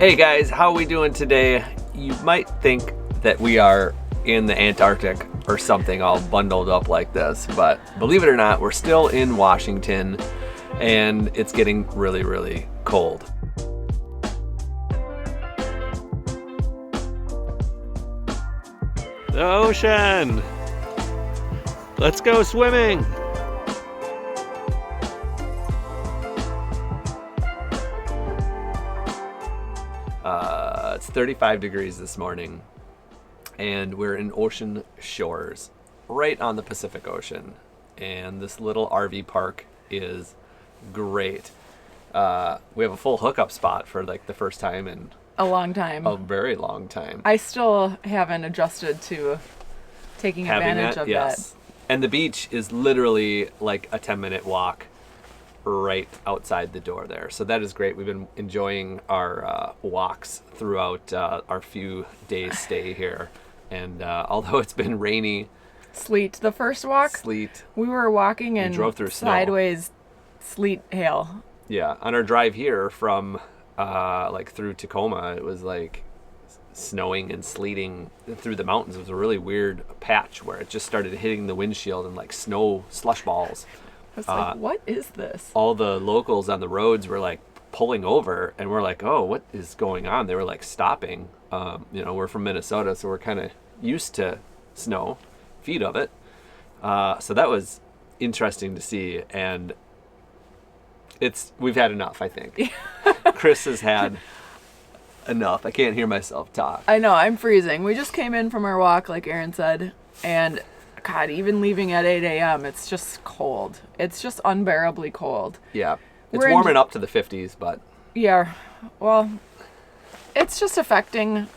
Hey guys, how are we doing today? You might think that we are in the Antarctic or something all bundled up like this, but believe it or not, we're still in Washington and it's getting really, really cold. The ocean! Let's go swimming! It's 35 degrees this morning, and we're in Ocean Shores, right on the Pacific Ocean. And this little RV park is great. We have a full hookup spot for like the first time in a long time. A very long time. I still haven't adjusted to taking advantage of that. And the beach is literally like a 10-minute walk right outside the door there. So that is great. We've been enjoying our walks throughout our few days stay here. And although it's been rainy. Sleet. The first walk. Sleet. We were walking and drove through sideways sleet, hail. Yeah. On our drive here from like through Tacoma, it was like snowing and sleeting through the mountains. It was a really weird patch where it just started hitting the windshield and like snow slush balls. I was like, what is this? All the locals on the roads were like pulling over, and we're like, oh, what is going on? They were like stopping. We're from Minnesota, so we're kind of used to snow, feet of it. So that was interesting to see, and we've had enough, I think. Chris has had enough. I can't hear myself talk. I know, I'm freezing. We just came in from our walk, like Aaron said, and God, even leaving at 8 a.m., it's just cold. It's just unbearably cold. Yeah. It's warming up to the 50s, but... Yeah. Well, it's just affecting...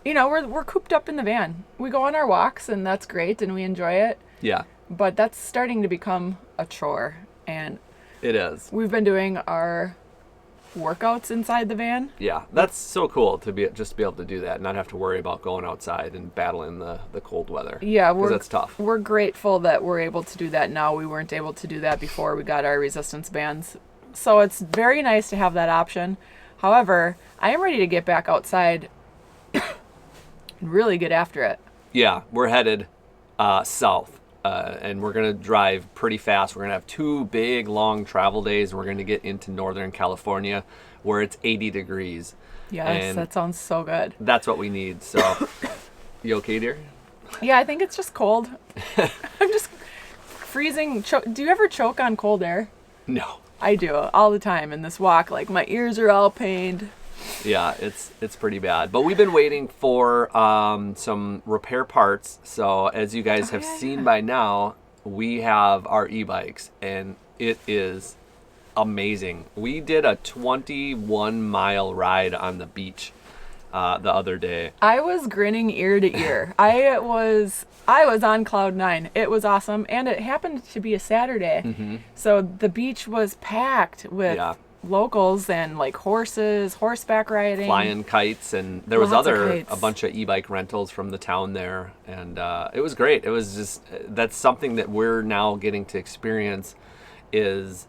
we're cooped up in the van. We go on our walks, and that's great, and we enjoy it. Yeah. But that's starting to become a chore, and... It is. We've been doing our workouts inside the van. Yeah, that's so cool to be able to do that and not have to worry about going outside and battling the cold weather. Yeah, that's tough. We're grateful that we're able to do that now. We weren't able to do that before we got our resistance bands. So it's very nice to have that option. However, I am ready to get back outside and really get after it. Yeah, we're headed south. And we're going to drive pretty fast. We're going to have 2 big, long travel days. And we're going to get into Northern California where it's 80 degrees. Yes, and that sounds so good. That's what we need. So, you okay, dear? Yeah, I think it's just cold. I'm just freezing. Do you ever choke on cold air? No. I do, all the time in this walk. Like, my ears are all pained. Yeah, it's pretty bad. But we've been waiting for some repair parts. So as you guys have seen by now, we have our e-bikes, and it is amazing. We did a 21-mile ride on the beach the other day. I was grinning ear to ear. I was on cloud 9. It was awesome, and it happened to be a Saturday. Mm-hmm. So the beach was packed with locals and like horses, horseback riding, flying kites, and there was a bunch of e-bike rentals from the town there, and it was great. It was just, that's something that we're now getting to experience is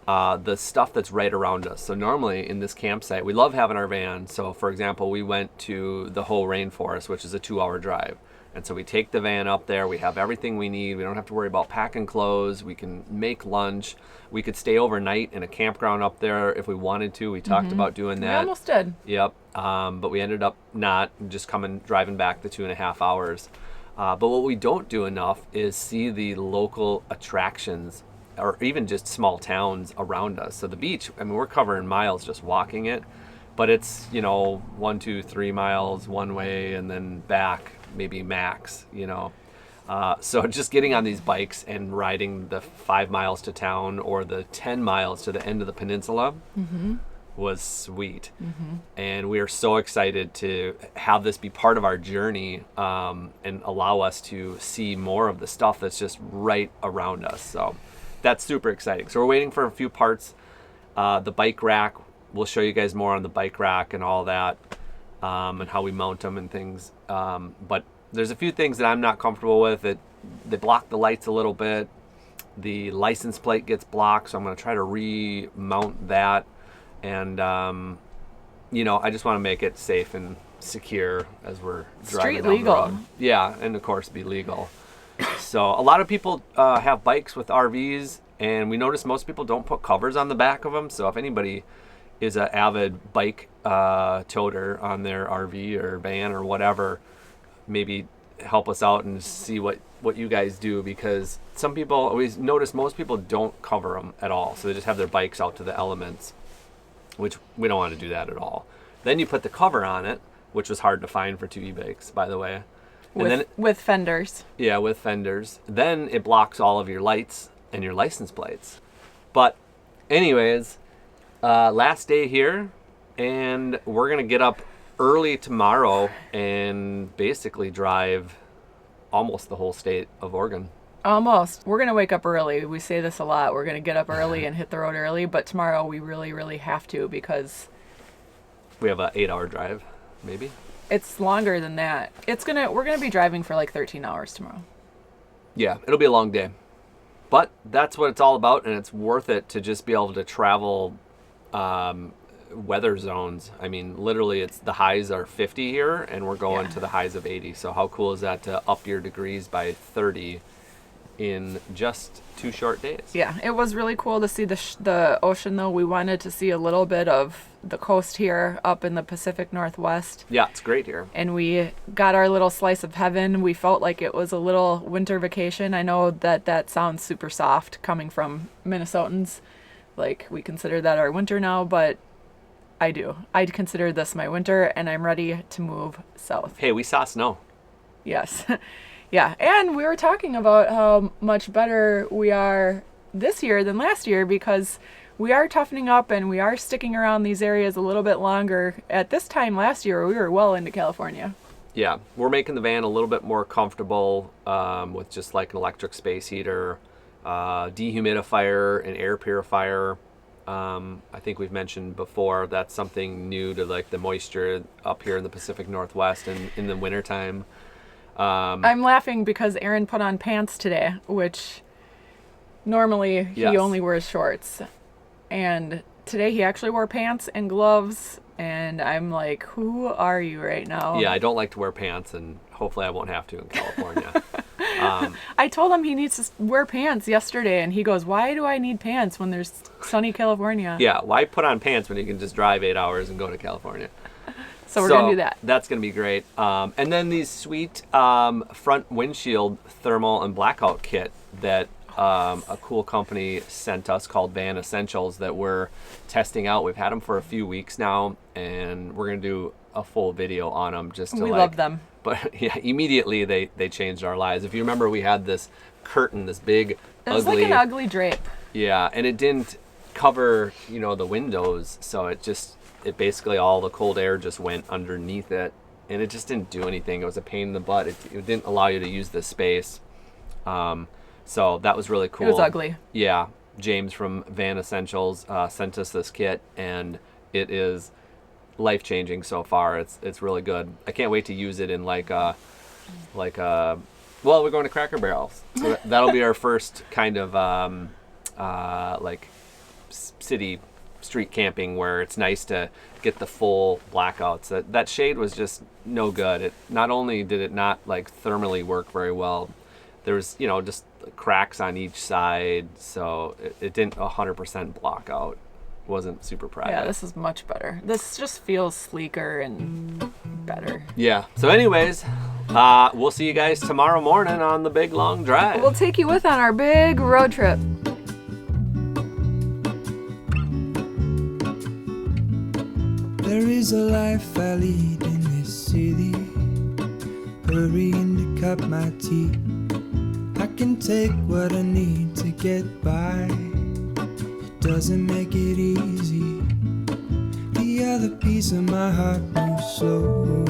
the stuff that's right around us. So normally in this campsite, we love having our van. So for example, we went to the whole rainforest, which is a 2-hour drive. And so we take the van up there. We have everything we need. We don't have to worry about packing clothes. We can make lunch. We could stay overnight in a campground up there if we wanted to. We talked about doing that. We almost did. Yep. But we ended up not, just driving back the 2.5 hours. But what we don't do enough is see the local attractions or even just small towns around us. So the beach, I mean, we're covering miles just walking it, but it's, 1, 2, 3 miles one way and then back, maybe max, So just getting on these bikes and riding the 5 miles to town or the 10 miles to the end of the peninsula was sweet. And we are so excited to have this be part of our journey and allow us to see more of the stuff that's just right around us. So that's super exciting. So we're waiting for a few parts. The bike rack, we'll show you guys more on the bike rack and all that. And how we mount them and things. But there's a few things that I'm not comfortable with. They block the lights a little bit. The license plate gets blocked, so I'm going to try to remount that. And I just want to make it safe and secure as we're driving Street down the legal. road. Yeah, and of course be legal. So a lot of people have bikes with RVs, and we notice most people don't put covers on the back of them. So if anybody is an avid bike toter on their RV or van or whatever, maybe help us out and see what you guys do, because some people, always notice most people don't cover them at all. So they just have their bikes out to the elements, which we don't want to do that at all. Then you put the cover on it, which was hard to find for 2 e-bikes, by the way. And with fenders. Yeah, with fenders. Then it blocks all of your lights and your license plates. But anyways, last day here, and we're going to get up early tomorrow and basically drive almost the whole state of Oregon. Almost. We're going to wake up early. We say this a lot. We're going to get up early and hit the road early, but tomorrow we really, really have to, because we have an 8-hour drive, maybe. It's longer than that. We're going to be driving for like 13 hours tomorrow. Yeah, it'll be a long day. But that's what it's all about, and it's worth it to just be able to travel weather zones. I mean, literally, the highs are 50 here, and we're going to the highs of 80. So how cool is that to up your degrees by 30 in just 2 short days? Yeah, it was really cool to see the ocean, though. We wanted to see a little bit of the coast here up in the Pacific Northwest. Yeah, it's great here. And we got our little slice of heaven. We felt like it was a little winter vacation. I know that sounds super soft coming from Minnesotans. Like, we consider that our winter now, but I do. I'd consider this my winter, and I'm ready to move south. Hey, we saw snow. Yes. Yeah, and we were talking about how much better we are this year than last year, because we are toughening up and we are sticking around these areas a little bit longer. At this time last year, we were well into California. Yeah, we're making the van a little bit more comfortable with just like an electric space heater, dehumidifier, and air purifier. I think we've mentioned before that's something new to like the moisture up here in the Pacific Northwest and in the wintertime. I'm laughing because Aaron put on pants today, which normally he only wears shorts. And today he actually wore pants and gloves, and I'm like, who are you right now? Yeah, I don't like to wear pants, and hopefully I won't have to in California. I told him he needs to wear pants yesterday, and he goes, why do I need pants when there's sunny California? Yeah, why put on pants when you can just drive 8 hours and go to California? So we're going to do that. That's going to be great. And then these sweet front windshield thermal and blackout kit that a cool company sent us called Van Essentials that we're testing out. We've had them for a few weeks now, and we're going to do a full video on them just to we love them. But yeah, immediately they changed our lives. If you remember, we had this curtain, this big, ugly... It was like an ugly drape. Yeah, and it didn't cover, the windows, so it basically all the cold air just went underneath it, and it just didn't do anything. It was a pain in the butt. It didn't allow you to use the space. So that was really cool. It was ugly. Yeah. James from Van Essentials sent us this kit, and it is life-changing so far. It's really good. I can't wait to use it in well, we're going to Cracker Barrels. So that'll be our first kind of city street camping where it's nice to get the full blackouts. That shade was just no good. It not only did it not thermally work very well, there was just cracks on each side, so it didn't 100% block out. It wasn't super private. Yeah, this is much better. This just feels sleeker and better. Yeah. So anyways, we'll see you guys tomorrow morning on the big long drive. We'll take you with on our big road trip. There is a life I lead in this city, hurrying to cut my teeth. I can take what I need to get by. It doesn't make it easy. The other piece of my heart moves slow,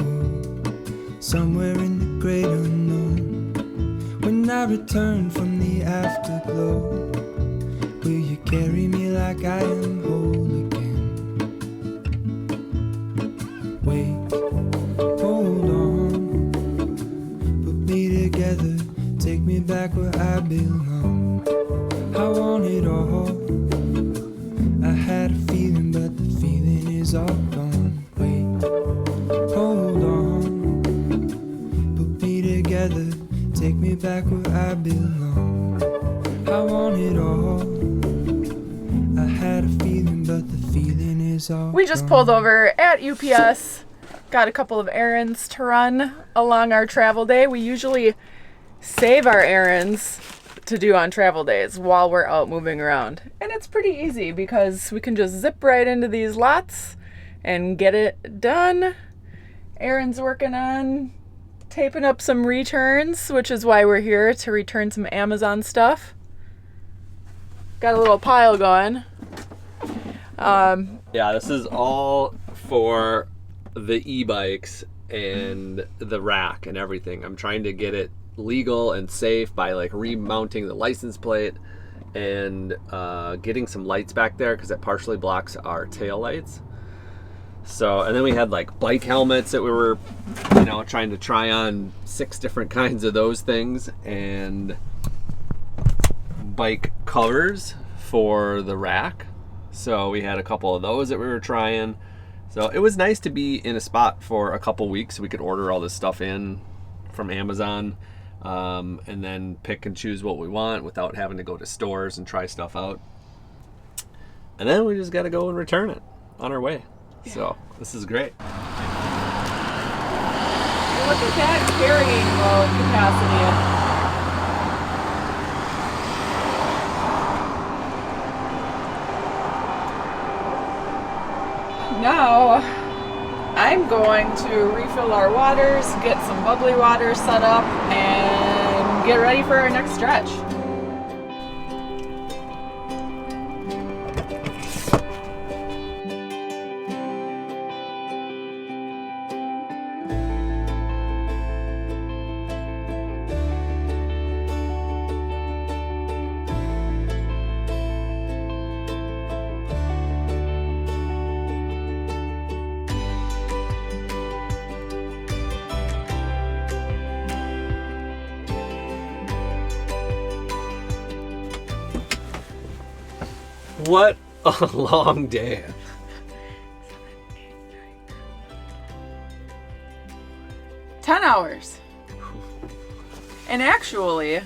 somewhere in the great unknown. When I return from the afterglow, will you carry me like I am whole again? Wait, hold on, put me together, take me back where I belong. I want it all. I had a feeling, but the feeling is all gone. is all We just gone. pulled over at UPS, got a couple of errands to run along our travel day. We usually save our errands to do on travel days while we're out moving around. And it's pretty easy because we can just zip right into these lots and get it done. Aaron's working on taping up some returns, which is why we're here, to return some Amazon stuff. Got a little pile going. Yeah, this is all for the e-bikes and the rack and everything. I'm trying to get it legal and safe by like remounting the license plate and getting some lights back there because it partially blocks our tail lights. So, and then we had like bike helmets that we were, trying to try on 6 different kinds of those things, and bike covers for the rack. So we had a couple of those that we were trying. So it was nice to be in a spot for a couple weeks so we could order all this stuff in from Amazon, and then pick and choose what we want without having to go to stores and try stuff out. And then we just got to go and return it on our way. Yeah. So this is great. Look at that carrying load capacity. Now, I'm going to refill our waters, get some bubbly water set up, and get ready for our next stretch. What a long day. $10 hours. And actually,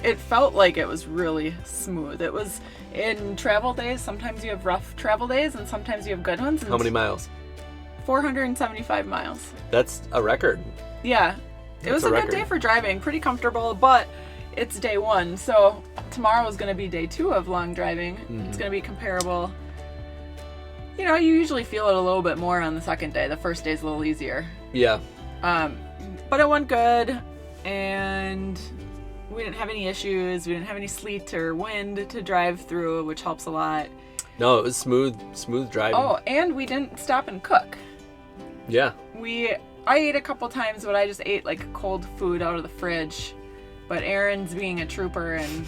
it felt like it was really smooth. It was in travel days. Sometimes you have rough travel days and sometimes you have good ones. And How many miles? 475 miles. That's a record. Yeah. It was a good day for driving. Pretty comfortable, but it's day 1. So tomorrow is going to be day 2 of long driving. Mm-hmm. It's going to be comparable. You usually feel it a little bit more on the second day. The first day is a little easier. Yeah. But it went good, and we didn't have any issues. We didn't have any sleet or wind to drive through, which helps a lot. No, it was smooth driving. Oh, and we didn't stop and cook. Yeah. I ate a couple times, but I just ate like cold food out of the fridge. But Aaron's being a trooper and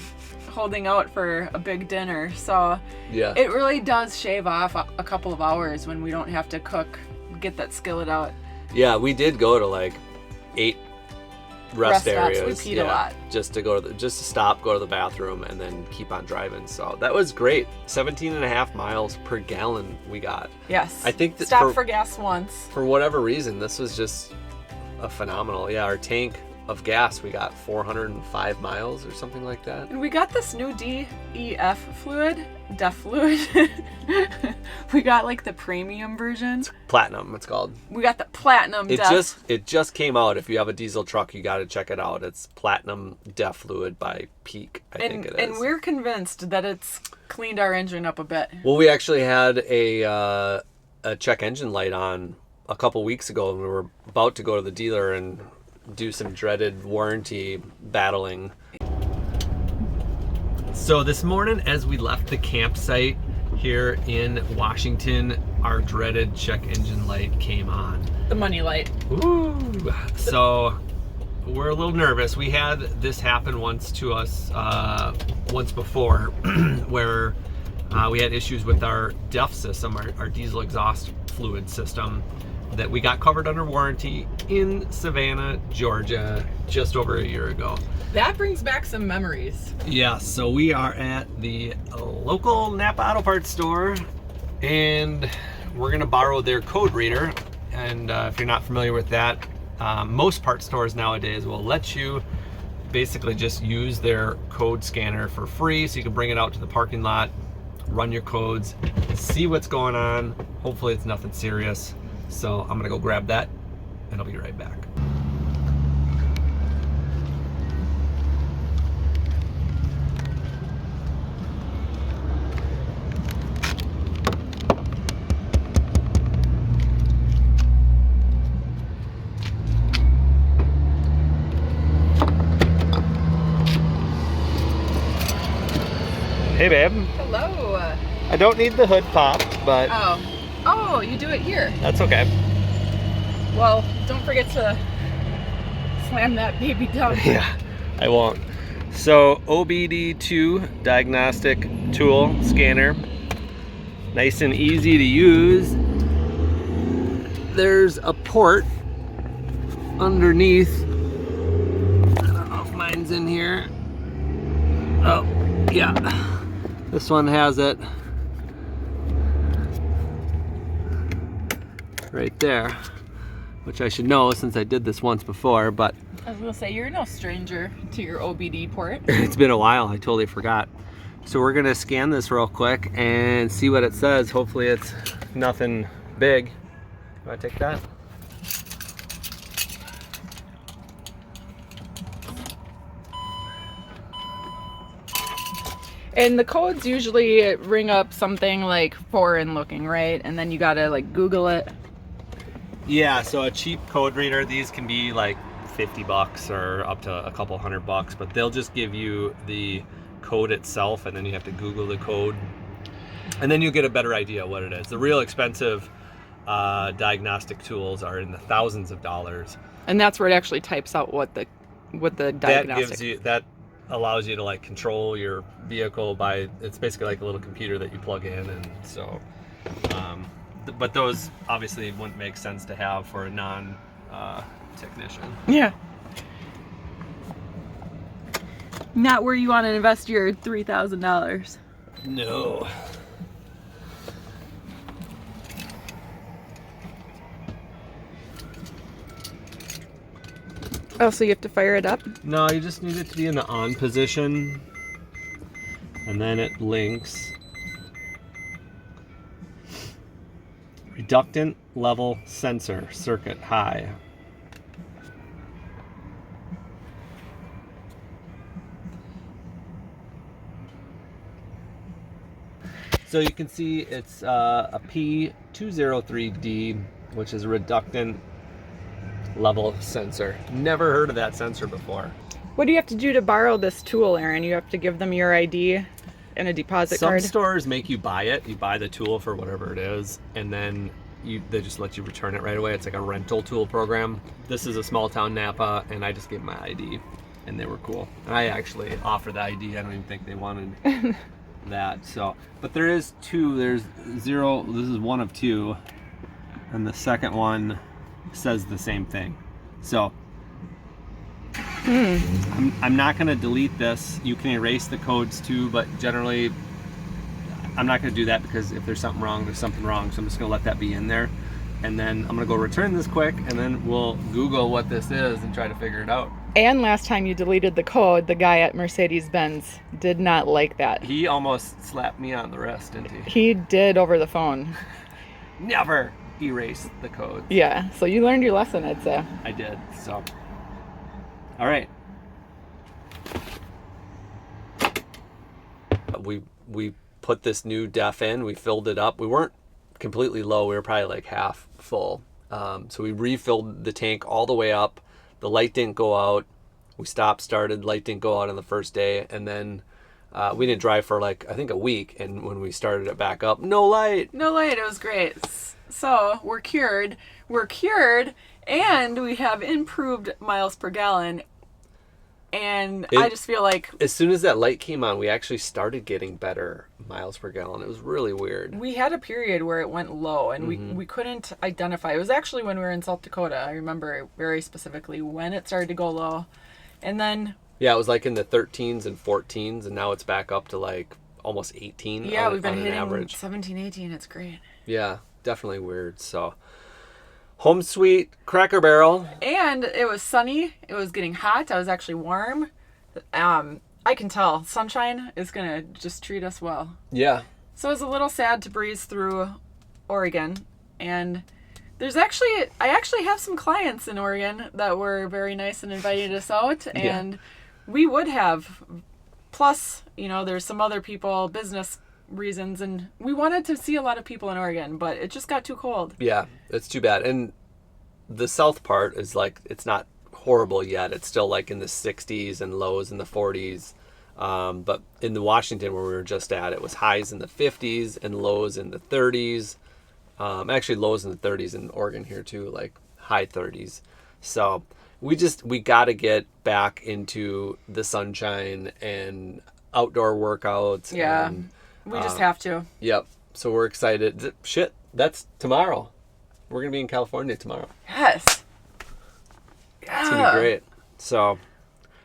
holding out for a big dinner, so yeah, it really does shave off a couple of hours when we don't have to cook, get that skillet out. Yeah, we did go to like 8 rest areas. We peed a lot. Just to stop, go to the bathroom, and then keep on driving. So that was great. 17.5 miles per gallon we got. Yes. I think that stopped for gas once. For whatever reason, this was just a phenomenal. Yeah, our tank of gas, we got 405 miles or something like that. And we got this new DEF fluid. We got like the premium version. Platinum, it's called. We got the platinum DEF. It just came out. If you have a diesel truck, you got to check it out. It's Platinum DEF fluid by Peak, I think it is. And we're convinced that it's cleaned our engine up a bit. Well, we actually had a check engine light on a couple weeks ago, and we were about to go to the dealer and do some dreaded warranty battling. So this morning, as we left the campsite here in Washington, our dreaded check engine light came on. The money light. Ooh. So we're a little nervous. We had this happen once to us once before where we had issues with our DEF system, our diesel exhaust fluid system, that we got covered under warranty in Savannah, Georgia, just over a year ago. That brings back some memories. Yeah, so we are at the local Napa Auto Parts store, and we're gonna borrow their code reader. And if you're not familiar with that, most parts stores nowadays will let you basically just use their code scanner for free, so you can bring it out to the parking lot run your codes, see what's going on. Hopefully it's nothing serious. So I'm gonna go grab that and I'll be right back. Hey babe. Hello. I don't need the hood popped, but Oh, you do it here. that's okay. Well, don't forget to slam that baby down. Yeah, I won't. So OBD2 diagnostic tool scanner, nice and easy to use. There's a port underneath. I don't know if mine's in here. Oh, yeah. This one has it right there, which I should know since I did this once before, but I was gonna say, you're no stranger to your OBD port. it's been a while. I totally forgot. So we're gonna scan this real quick and see what it says. Hopefully it's nothing big. You wanna take that? And the codes usually ring up something like foreign looking, right? And then you gotta like Google it. Yeah, so a cheap code reader, these can be like $50 or up to a couple $100, but they'll just give you the code itself and then you have to Google the code. And then you get a better idea what it is. The real expensive diagnostic tools are in the thousands of dollars. And that's where it actually types out what the diagnostic. That allows you to like control your vehicle by, it's basically like a little computer that you plug in, and so but those obviously wouldn't make sense to have for a non technician. Yeah. Not where you want to invest your $3,000. No. Oh, so you have to fire it up? No, you just need it to be in the on position, and then it links. Reductant level sensor circuit high. So you can see it's a P203D, which is a reductant level sensor. Never heard of that sensor before. What do you have to do to borrow this tool, Aaron? You have to give them your ID and a deposit card? Some stores make you buy it. You buy the tool for whatever it is, and then they just let you return it right away. It's like a rental tool program. This is a small town Napa, and I just gave my ID, and they were cool. And I actually offered the ID. I don't even think they wanted that. So, but there is two. There's 0. This is one of 2, and the second one says the same thing. So I'm not going to delete this. You can erase the codes too, but generally I'm not going to do that because if there's something wrong, there's something wrong. So I'm just going to let that be in there, and then I'm going to go return this quick, and then we'll Google what this is and try to figure it out. And last time you deleted the code, the guy at Mercedes-Benz did not like that. He almost slapped me on the wrist, didn't he? He did over the phone. Never erase the code. Yeah, so you learned your lesson, I'd say. I did. So all right, we put this new def in, we filled it up. We weren't completely low, we were probably like half full. So we refilled the tank all the way up. The light didn't go out. We stopped, started, light didn't go out on the first day, and then we didn't drive for like I think a week, and when we started it back up, no light. It was great. So we're cured, and we have improved miles per gallon. And I just feel like as soon as that light came on, we actually started getting better miles per gallon. It was really weird. We had a period where it went low, and we couldn't identify. It was actually when we were in South Dakota. I remember very specifically when it started to go low. And then yeah, it was like in the 13s and 14s, and now it's back up to like almost 18. Yeah, we've been on hitting average. 17, 18. It's great. Yeah, definitely weird. So, home sweet Cracker Barrel. And it was sunny. It was getting hot. I was actually warm. I can tell sunshine is gonna just treat us well. Yeah. So it was a little sad to breeze through Oregon, and I actually have some clients in Oregon that were very nice and invited us out, and we would have. Plus, there's some other people, business reasons, and we wanted to see a lot of people in Oregon, but it just got too cold. Yeah, it's too bad. And the south part is like, it's not horrible yet. It's still like in the 60s and lows in the 40s. But in the Washington where we were just at, it was highs in the 50s and lows in the 30s. Actually lows in the 30s in Oregon here too, like high 30s. So we got to get back into the sunshine and outdoor workouts. Yeah, and, we just have to. Yep. So we're excited. Shit, that's tomorrow. We're going to be in California tomorrow. Yes. Yeah. It's going to be great. So,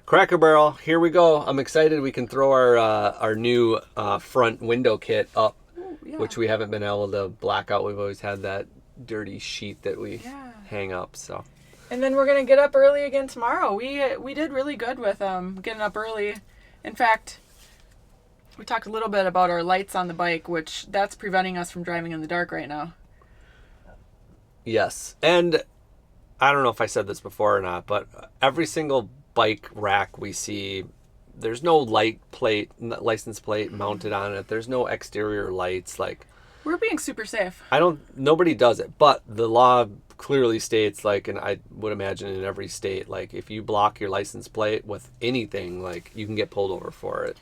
Cracker Barrel, here we go. I'm excited we can throw our new front window kit up, which we haven't been able to black out. We've always had that dirty sheet that we hang up. So. And then we're going to get up early again tomorrow. We did really good with getting up early. In fact, we talked a little bit about our lights on the bike, which that's preventing us from driving in the dark right now. Yes. And I don't know if I said this before or not, but every single bike rack we see, there's no license plate mounted on it. There's no exterior lights. Like, we're being super safe. Nobody does it, but the law clearly states, like, and I would imagine in every state, like, if you block your license plate with anything, like, you can get pulled over for it.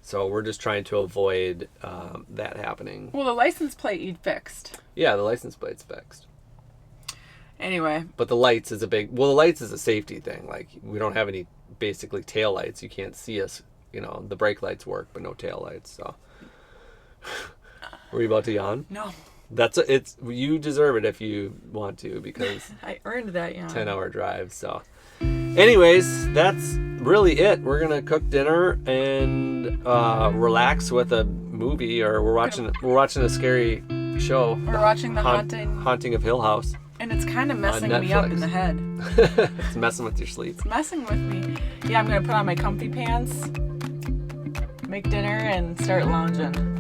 So we're just trying to avoid that happening. Well, the license plate you'd fixed. Yeah, the license plate's fixed. Anyway. But the lights is the lights is a safety thing. Like, we don't have any basically tail lights. You can't see us. The brake lights work, but no tail lights. So, were you about to yawn? No. You deserve it if you want to, because I earned that yawn. 10-hour drive. So, anyways, that's really it. We're gonna cook dinner and relax with a movie, or we're watching a scary show. We're watching the Haunting of Hill House. And it's kind of messing me up in the head. It's messing with your sleep. It's messing with me. Yeah, I'm going to put on my comfy pants, make dinner, and start lounging.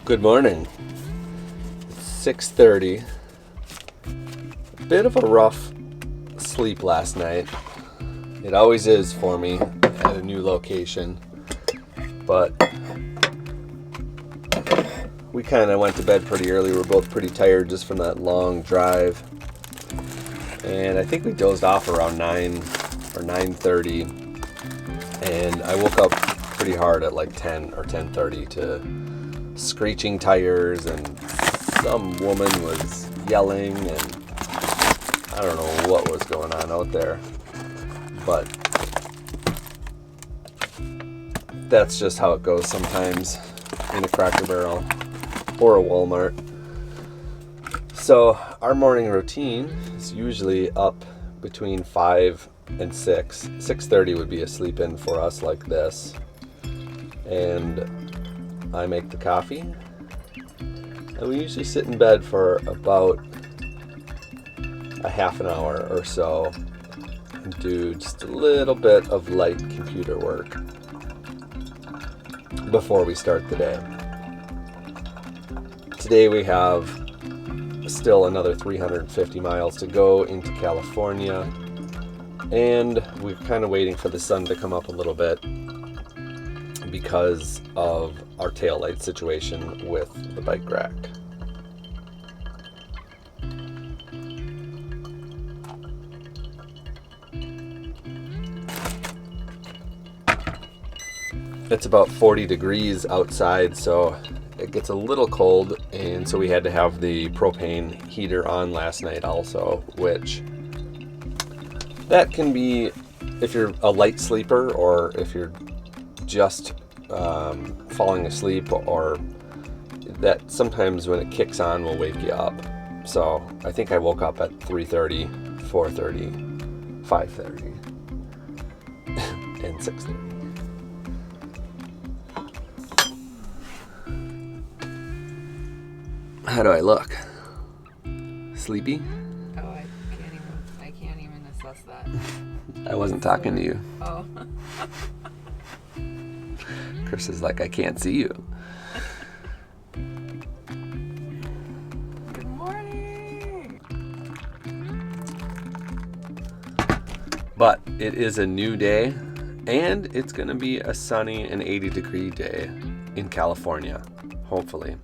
Good morning. It's 6:30. A bit of a rough sleep last night. It always is for me at a new location. But we kind of went to bed pretty early. We're both pretty tired just from that long drive. And I think we dozed off around 9 or 9:30. And I woke up pretty hard at like 10 or 10:30 to screeching tires, and some woman was yelling, and I don't know what was going on out there, but that's just how it goes sometimes in a Cracker Barrel or a Walmart. So our morning routine is usually up between 5 and 6. 6:30 would be a sleep in for us like this, and I make the coffee, And we usually sit in bed for about a half an hour or so and do just a little bit of light computer work before we start the day. Today we have still another 350 miles to go into California, and we're kind of waiting for the sun to come up a little bit because of our taillight situation with the bike rack. It's about 40 degrees outside, so it gets a little cold, and so we had to have the propane heater on last night also, which that can be, if you're a light sleeper or if you're just falling asleep, or that sometimes when it kicks on will wake you up. So I think I woke up at 3:30, 4:30, 5:30, and 6:30. How do I look? Sleepy? Oh, I can't even assess that. I wasn't talking to you. Oh. Chris is like, I can't see you. Good morning. But it is a new day, and it's going to be a sunny and 80-degree day in California, hopefully.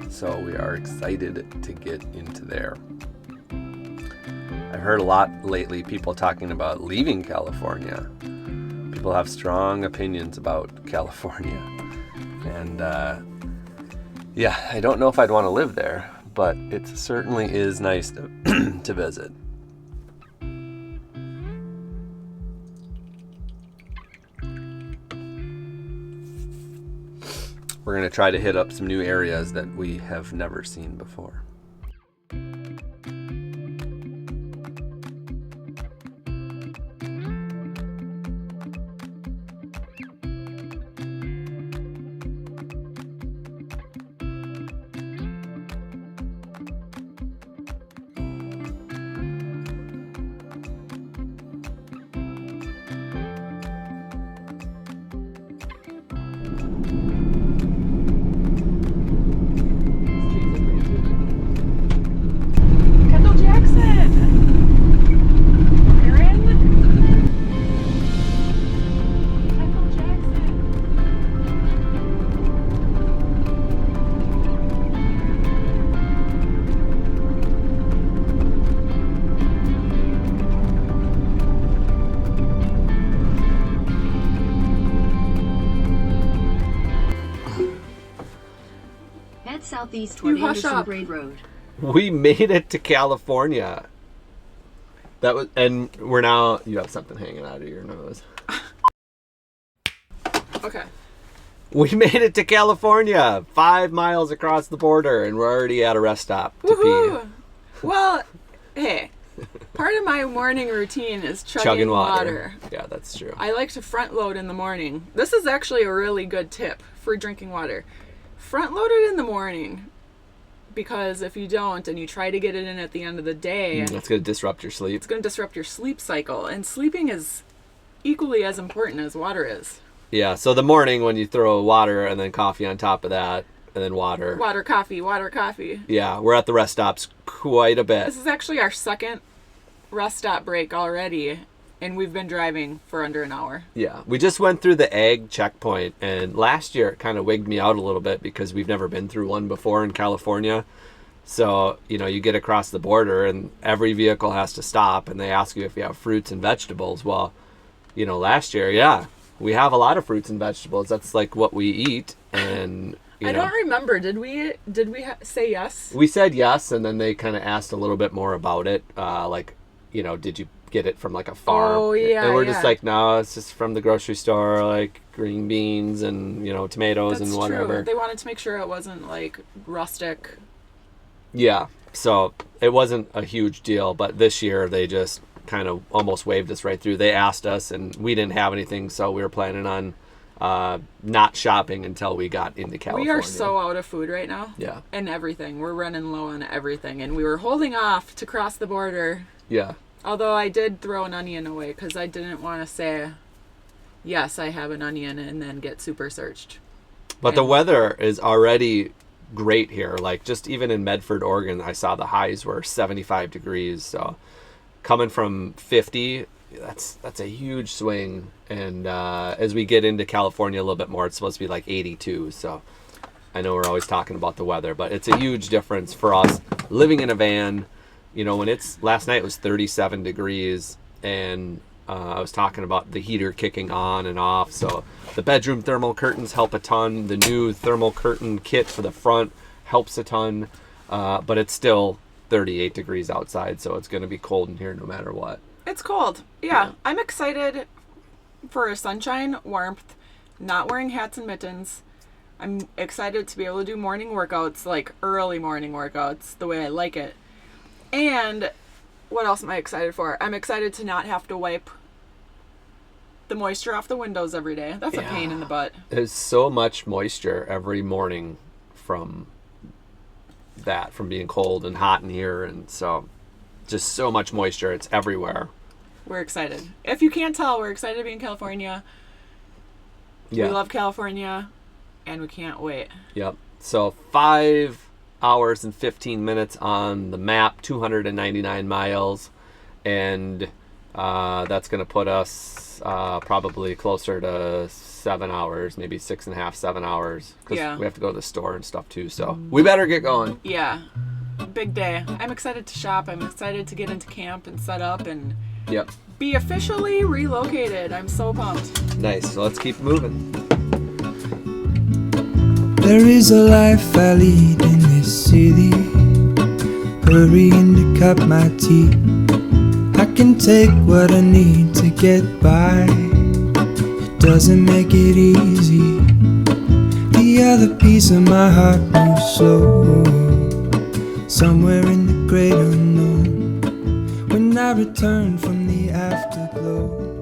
So we are excited to get into there. I've heard a lot lately people talking about leaving California. People have strong opinions about California. And yeah, I don't know if I'd want to live there, but it certainly is nice to visit. We're going to try to hit up some new areas that we have never seen before. Southeast toward Anderson Grade Road. We made it to California. That was, and we're now. You have something hanging out of your nose. Okay. We made it to California, 5 miles across the border, and we're already at a rest stop to pee. Well, hey, part of my morning routine is chugging water. Yeah, that's true. I like to front load in the morning. This is actually a really good tip for drinking water. Front load it in the morning, because if you don't and you try to get it in at the end of the day, it's going to disrupt your sleep. It's going to disrupt your sleep cycle, and sleeping is equally as important as water is. Yeah, so the morning when you throw water and then coffee on top of that, and then water. Water, coffee, water, coffee. Yeah, we're at the rest stops quite a bit. This is actually our second rest stop break already, and we've been driving for under an hour. Yeah, we just went through the ag checkpoint, and last year it kind of wigged me out a little bit because we've never been through one before in California. So, you know, you get across the border and every vehicle has to stop, and they ask you if you have fruits and vegetables. Well, you know, last year, yeah, we have a lot of fruits and vegetables. That's like what we eat, and I don't remember. Did we say yes? We said yes, and then they kind of asked a little bit more about it, like, you know, did you get it from like a farm? Oh, yeah. And we're just like, no, it's just from the grocery store, like green beans and, you know, tomatoes. That's and whatever. True. They wanted to make sure it wasn't like rustic. Yeah, so it wasn't a huge deal, but this year they just kind of almost waved us right through. They asked us, and we didn't have anything, so we were planning on not shopping until we got into California. We are so out of food right now. Yeah. And everything. We're running low on everything. And we were holding off to cross the border. Yeah. Although I did throw an onion away because I didn't want to say, yes, I have an onion and then get super searched. But the weather is already great here. Like just even in Medford, Oregon, I saw the highs were 75 degrees. So coming from 50, that's a huge swing. And as we get into California a little bit more, it's supposed to be like 82. So I know we're always talking about the weather, but it's a huge difference for us living in a van. You know, when last night it was 37 degrees, and I was talking about the heater kicking on and off. So the bedroom thermal curtains help a ton. The new thermal curtain kit for the front helps a ton. But it's still 38 degrees outside, so it's going to be cold in here no matter what. It's cold. Yeah. I'm excited for sunshine, warmth, not wearing hats and mittens. I'm excited to be able to do morning workouts, like early morning workouts, the way I like it. And what else am I excited for? I'm excited to not have to wipe the moisture off the windows every day. That's a pain in the butt. There's so much moisture every morning from being cold and hot in here, and so just so much moisture. It's everywhere. We're excited. If you can't tell, we're excited to be in California. Yeah. We love California, and we can't wait. Yep. So 5 hours and 15 minutes on the map, 299 miles, and that's going to put us probably closer to 7 hours, maybe 6.5, 7 hours, because we have to go to the store and stuff too, so we better get going. Yeah, big day. I'm excited to shop. I'm excited to get into camp and set up and be officially relocated. I'm so pumped. Nice. So let's keep moving. There is a life I lead in this city, hurrying to cut my teeth. I can take what I need to get by. It doesn't make it easy. The other piece of my heart moves slow, somewhere in the great unknown. When I return from the afterglow,